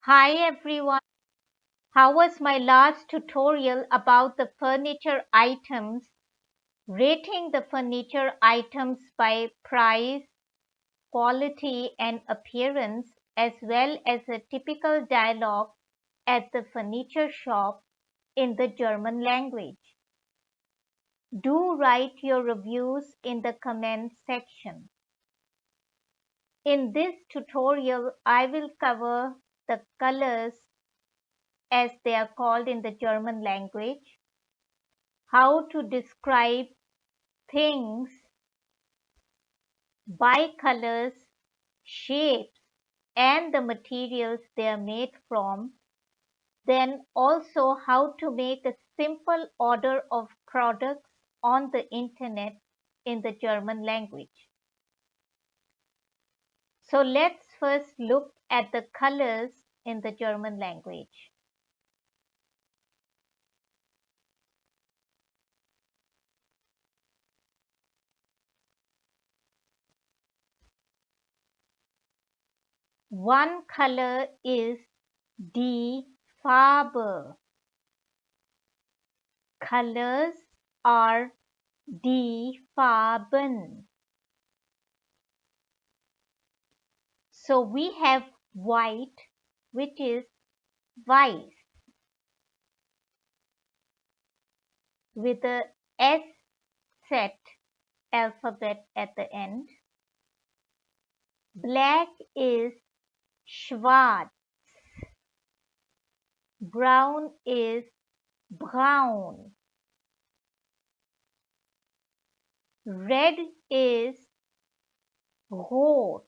Hi everyone. How was my last tutorial about the furniture items, rating the furniture items by price, quality and appearance, as well as a typical dialogue at the furniture shop in the German language? Do write your reviews in the comment section. In this tutorial, I will cover the colors as they are called in the German language, how to describe things by colors, shapes, and the materials they are made from, then also how to make a simple order of products on the internet in the German language. So let's first look at the colors in the German language. One color is die Farbe. Colors are die Farben. So we have white, which is weiß, with a S set alphabet at the end. Black is schwarz. Brown is braun. Red is rot.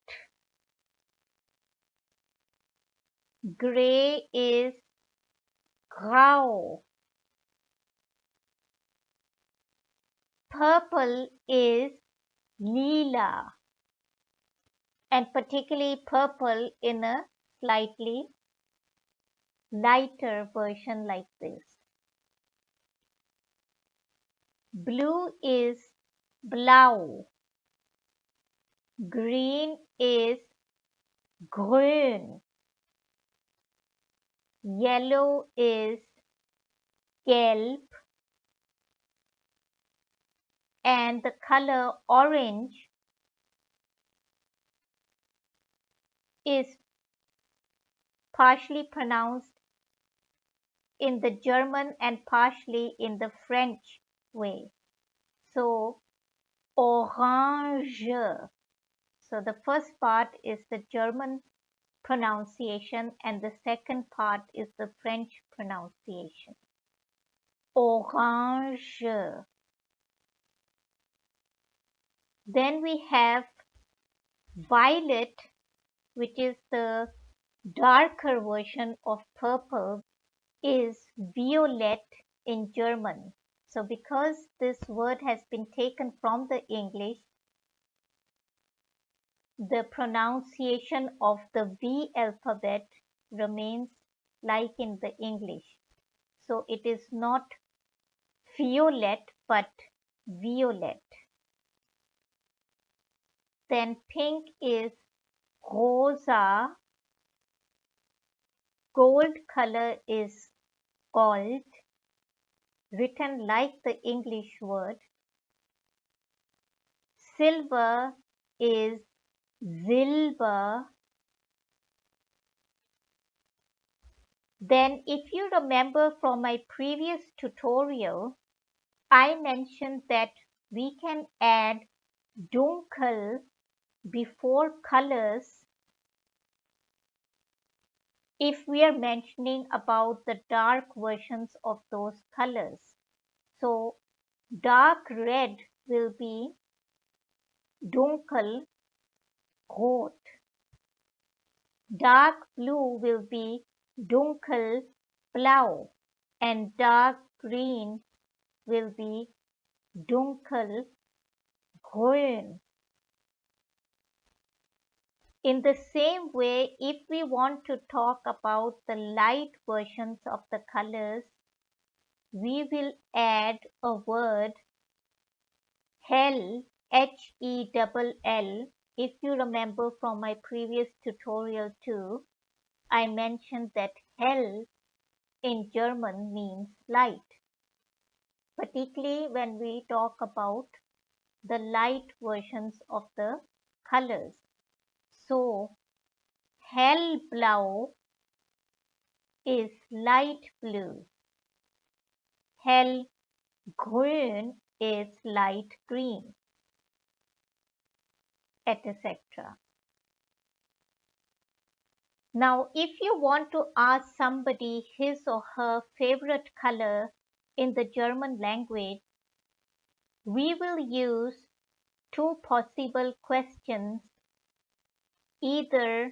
Gray is grau. Purple is lila, and particularly purple in a slightly lighter version like this. Blue is blau. Green is grün. Yellow is gelb. And the color orange is partially pronounced in the German and partially in the French way. So, orange. So the first part is the German pronunciation and the second part is the French pronunciation. Orange. Then we have violet, which is the darker version of purple, is violet in German. So because this word has been taken from the English, the pronunciation of the V alphabet remains like in the English. So it is not violet but violet. Then pink is rosa. Gold color is gold, written like the English word. Silver is silber. Then if you remember from my previous tutorial, I mentioned that we can add dunkel before colors if we are mentioning about the dark versions of those colors. So dark red will be dunkel rot. Dark blue will be dunkel blau, and dark green will be dunkel grün. In the same way, if we want to talk about the light versions of the colors, we will add a word hell, Hell, if you remember from my previous tutorial too. I mentioned that hell in German means light, particularly when we talk about the light versions of the colors. So, hellblau is light blue, hellgrün is light green, etc. Now, if you want to ask somebody his or her favorite color in the German language, we will use two possible questions, either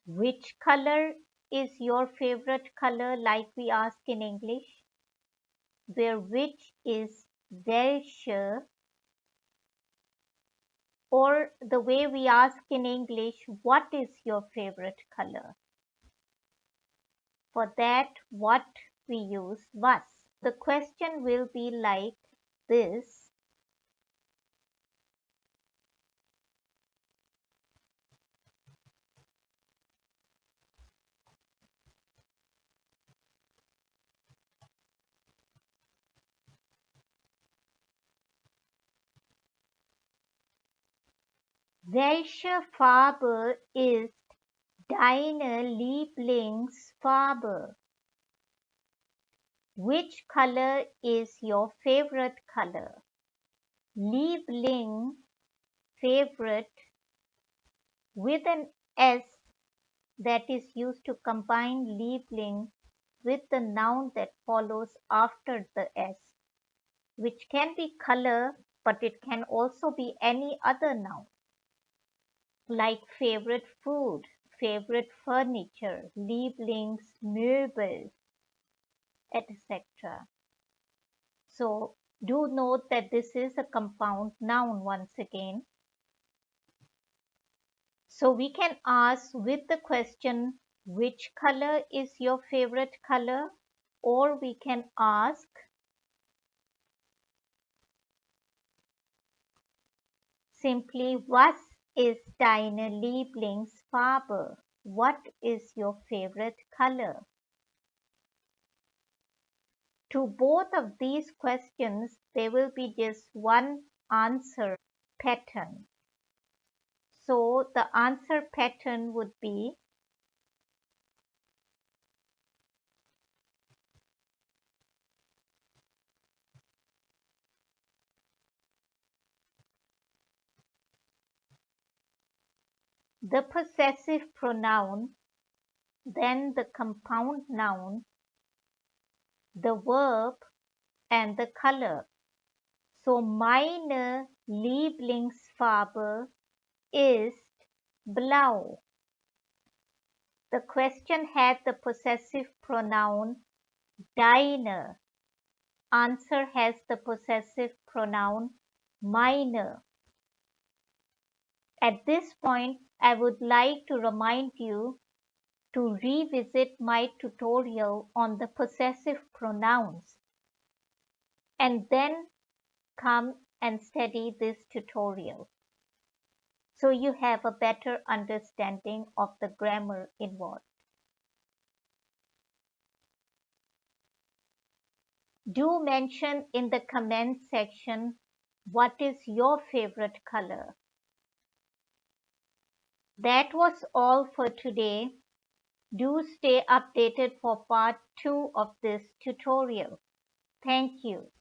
which color is your favorite color, like we ask in English, where which is welche, or the way we ask in English, what is your favorite color? For that, what we use was. The question will be like this. Welche Farbe ist deine Lieblingsfarbe? Which color is your favorite color? Liebling, favorite, with an S that is used to combine Liebling with the noun that follows after the S, which can be color, but it can also be any other noun, like favorite food, favorite furniture, Lieblingsmöbel, etc. So do note that this is a compound noun once again. So we can ask with the question, which color is your favorite color? Or we can ask, simply, was ist deine Lieblingsfarbe? What is your favorite color? To both of these questions, there will be just one answer pattern. So the answer pattern would be the possessive pronoun, then the compound noun, the verb, and the color. So meine Lieblingsfarbe ist blau. The question had the possessive pronoun deine. Answer has the possessive pronoun meine. At this point, I would like to remind you to revisit my tutorial on the possessive pronouns and then come and study this tutorial so you have a better understanding of the grammar involved. Do mention in the comment section what is your favorite color. That was all for today. Do stay updated for part 2 of this tutorial. Thank you.